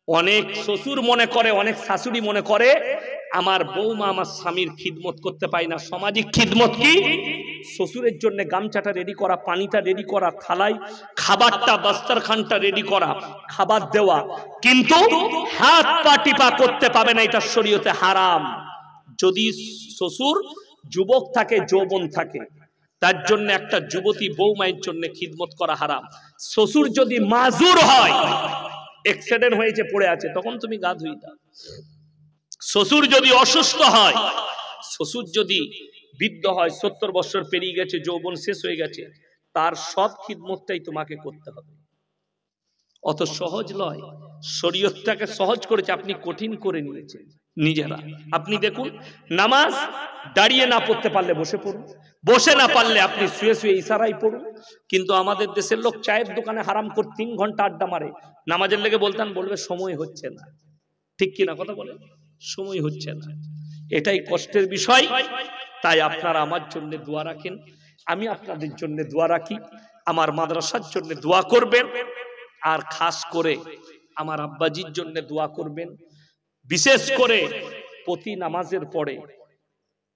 অনেক শ্বশুর মনে করে, অনেক শাশুড়ি মনে করে আমার বৌমা আমার স্বামীর খিদমত করতে পায় না। সামাজিক খিদমত কি? শ্বশুরের জন্য গামছাটা রেডি করা, পানিটা রেডি করা, থালায় খাবারটা, দস্তরখানটা রেডি করা, খাবার দেওয়া, কিন্তু হাত পা টিপা করতে পাবে না, এটা শরীয়তে হারাম। যদি শ্বশুর যুবক থাকে, যৌবন থাকে, তার জন্য একটা যুবতী বৌমায়ের জন্য খিদমত করা হারাম। শ্বশুর যদি মাজুর হয়, অ্যাক্সিডেন্ট হয়েছে পড়ে আছে, তখন তুমি গা ধুই দাও। শ্বশুর যদি অসুস্থ হয়, শ্বশুর যদি বৃদ্ধ হয়, 70 বছর পেরিয়ে গেছে, যৌবন শেষ হয়ে গেছে, তার সব খিদমতটাই তোমাকে করতে হবে। অত সহজ নয়, শরীয়তটাকে সহজ করেছে, আপনি কঠিন করে নিয়েছেন নিজেরা। আপনি দেখুন, নামাজ দাঁড়িয়ে না পড়তে পারলে বসে পড়ুন, বসে না পারলে আপনি শুয়ে শুয়ে ইশারায় পড়ুন। কিন্তু আমাদের দেশের লোক চায়ের দোকানে হারাম করে 3 ঘন্টা আড্ডা মারে, নামাজের লেগে বলতেন, বলবে সময় হচ্ছে না। ঠিক কিনা কথা বলে? সময় হচ্ছে না। এটাই কষ্টের বিষয়। তাই আপনারা আমার জন্য দোয়া রাখেন, আমি আপনাদের জন্য দোয়া রাখি, আমার মাদ্রাসার জন্য দোয়া করবেন, আর খাস করে আমার আব্বাজির জন্য দোয়া করবেন। বিশেষ করে প্রতি নামাজের পরে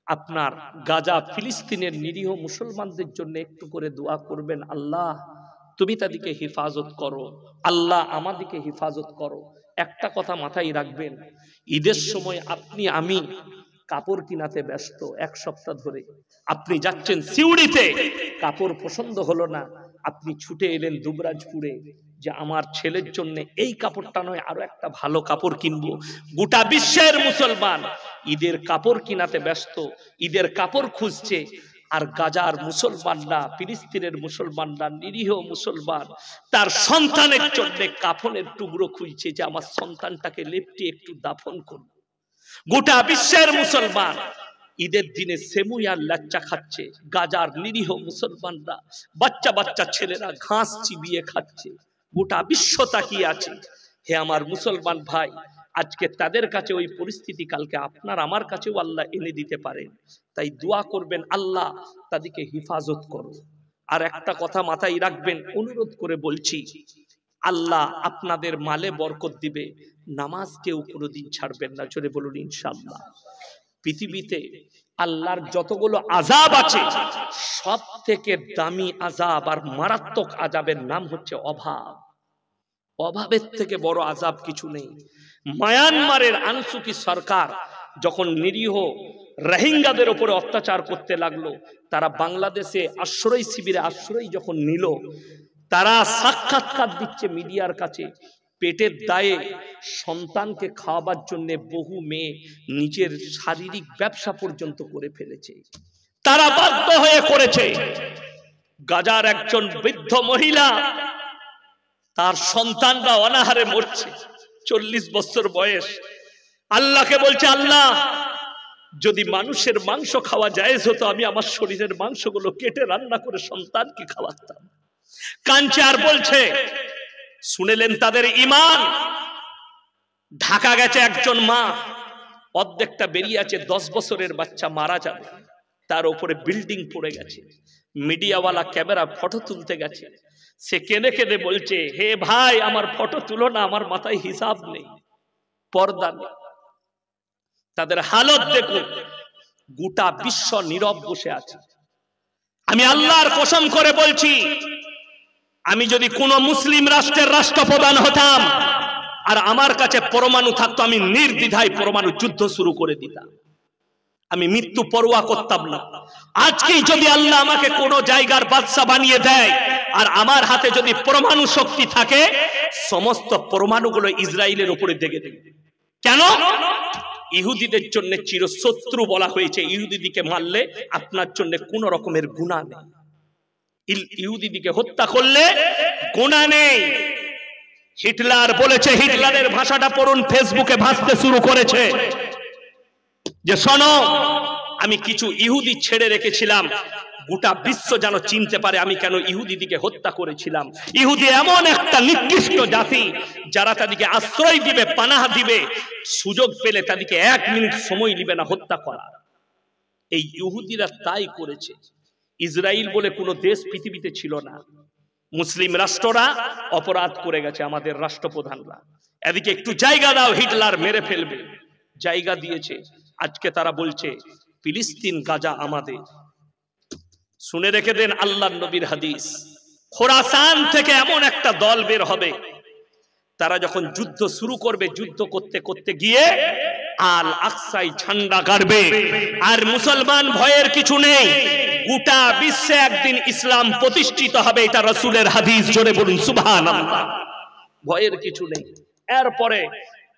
আপনার গাজা ফিলিস্তিনের নিরীহ মুসলমানদের জন্য একটু করে দোয়া করবেন, আল্লাহ তুমি তাদেরকে হেফাজত করো, আল্লাহ আমাদেরকে হেফাজত করো। একটা কথা মাথায় রাখবেন, ঈদের সময় আপনি আমি কাপড় কিনাতে ব্যস্ত, 1 সপ্তাহ ধরে আপনি যাচ্ছেন সিউড়িতে, কাপড় পছন্দ হলো না, আপনি ছুটে এলেন দুবরাজপুরে যে আমার ছেলের জন্য এই কাপড়টা নয় আরো একটা ভালো কাপড় কিনবো। গোটা বিশ্বের মুসলমান ঈদের কাপড় কিনাতে ব্যস্ত, ঈদের কাপড় খুঁজছে, আর গাজার মুসলমানরা, ফিলিস্তিনের মুসলমানরা, নিরীহ মুসলমান, তার সন্তানের জন্য কাফনের টুকরো খুঁজছে যে আমার সন্তানটাকে লেপটে একটু দাফন করব। গোটা বিশ্বের মুসলমান ঈদের দিনে সেমুই আর লাচ্চা খাচ্ছে, গাজার নিরীহ মুসলমানরা, বাচ্চা বাচ্চা ছেলেরা ঘাস চিবিয়ে খাচ্ছে। গোটা বিশ্ব তাকিয়ে আছে। হে আমার মুসলমান ভাই, আজকে তাদের কাছে ওই পরিস্থিতি কালকে আপনার আমার কাছেও আল্লাহ এনে দিতে পারেন। তাই দোয়া করবেন, আল্লাহ তাদেরকে হেফাজত করো। আর একটা কথা মাথায় রাখবেন, অনুরোধ করে বলছি, আল্লাহ আপনাদের মালে বরকত দিবে, নামাজ কেউ কোনোদিন ছাড়বেন না, জোরে বলুন ইনশাআল্লাহ। পৃথিবীতে আল্লাহর যতগুলো আযাব আছে, সব থেকে দামি আযাব আর মারাত্মক আযাবের নাম হচ্ছে অভাব। অভাবের থেকে বড় আযাব কিছু নেই। মায়ানমারের আনসুকি সরকার যখন নিরীহ রোহিঙ্গাদের উপরে অত্যাচার করতে লাগলো, তারা বাংলাদেশে আশ্রয় শিবিরে আশ্রয় যখন নিল, তারা সাক্ষাৎকার দিচ্ছে মিডিয়ার কাছে, পেটের দায়ে সন্তানকে খাওয়াবার জন্য বহু মেয়ে নিজের শারীরিক ব্যবসা পর্যন্ত করে ফেলেছে। তারা বাধ্য হয়ে করেছে। গাজার একজন বৃদ্ধ মহিলা, তার সন্তানরা অনাহারে মরছে, 40 বছর বয়স, আল্লাহকে বলছে, আল্লাহ যদি মানুষের মাংস খাওয়া জায়েজ হতো, আমি আমার শরীরের মাংসগুলো কেটে রান্না করে সন্তানকে খাওয়াতাম। কাঁদছে আর বলছে, শুনেলেন তাদের ঈমান। ঢাকা গেছে একজন মা, অর্ধেকটা বেরিয়ে আছে, 10 বছরের বাচ্চা মারা যাবে, তার উপরে বিল্ডিং পড়ে গেছে, মিডিয়াওয়ালা ক্যামেরা ফটো তুলতে গেছে, সে কেঁদে কেঁদে বলছে, হে ভাই আমার ফটো তুলো না, আমার মাথায় হিসাব নেই, পর্দা নেই। তাদের হালত দেখুন, গোটা বিশ্ব নীরব বসে আছে। আমি আল্লাহর কসম করে বলছি, আমি যদি কোন মুসলিম রাষ্ট্রের রাষ্ট্রপ্রধান হতাম আর আমার কাছে পরমাণু থাকতো, আমি নির্দ্বিধায় পরমাণু যুদ্ধ শুরু করে দিতাম, আমি মৃত্যু পরোয়া করতাম না। আজকেই যদি আল্লাহ আমাকে কোন জায়গার বাদশা বানিয়ে দেয় আর আমার হাতে যদি পরমাণু শক্তি থাকে, সমস্ত পরমাণুগুলো ইসরায়েলের উপরে দেখে দেবে। কেন? ইহুদিদের জন্য চিরশত্রু বলা হয়েছে, ইহুদিদিকে মারলে আপনার জন্য কোন রকমের গুনাহ নেই, ইহুদিদিকে হত্যা করলে গুনাহ নেই। হিটলার বলেছে, হিটলারের ভাষাটা পড়ুন, ফেসবুকে ভাসতে শুরু করেছে যে শোনো, আমি কিছু ইহুদি ছেড়ে রেখেছিলাম, গোটা বিশ্ব যেন চিনতে পারে আমি কেন ইহুদিদিকে হত্যা করেছিলাম। ইহুদি এমন একটা নিকৃষ্ট জাতি, যারা তাদেরকে আশ্রয় দিবে, পানাহ দিবে, সুযোগ পেলে তাদেরকে 1 মিনিট সময় নিবে না হত্যা করা। এই ইহুদিরা তাই করেছে। ইসরায়েল বলে কোনো দেশ পৃথিবীতে ছিল না, মুসলিম রাষ্ট্ররা অপরাধ করে গেছে, আমাদের রাষ্ট্রপ্রধানরা। এদিকে একটু জায়গা দাও, হিটলার মেরে ফেলবে, জায়গা দিয়েছে। আজকে তারা বলছে ফিলিস্তিন গাজা আমাদের। শুনে রেখে দেন আল্লাহর নবীর হাদিস, খোরাসান থেকে এমন একটা দল বের হবে, তারা যখন যুদ্ধ শুরু করবে, যুদ্ধ করতে করতে গিয়ে আল আকসায় ঝান্ডা গাড়বে, আর মুসলমান ভয়ের কিছু নেই। গোটা বিশ্বে একদিন ইসলাম প্রতিষ্ঠিত হবে, এটা রাসূলের হাদিস, জোরে বলুন সুবহানাল্লাহ। ভয়ের কিছু নেই। এরপরে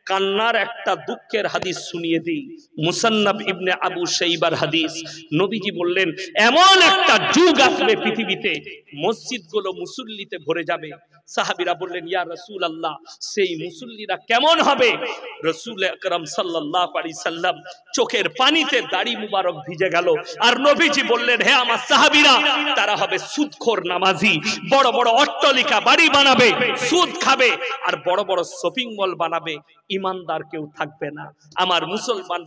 কান্নার একটা দুঃখের হাদিস শুনিয়ে দিই, মুসান্নাফ ইবনে আবু শাইবার হাদিস। নবীজি বললেন এমন একটা যুগ আসবে পৃথিবীতে, মসজিদগুলো মুসল্লিতে ভরে যাবে। সাহাবীরা বললেন ইয়া রাসূলুল্লাহ, সেই মুসল্লিরা কেমন হবে? রাসূল আকরাম সাল্লাল্লাহু আলাইহি সাল্লাম চোখের পানিতে দাড়ি মুবারক ভিজে গেল, আর নবীজি বললেন হে আমার সাহাবীরা, তারা হবে সুদখোর নামাজি, বড় বড় অট্টালিকা বাড়ি বানাবে, সুদ খাবে, আর বড় বড় শপিং মল বানাবে, ইমানদার কেউ থাকবে না। আমার মুসলমান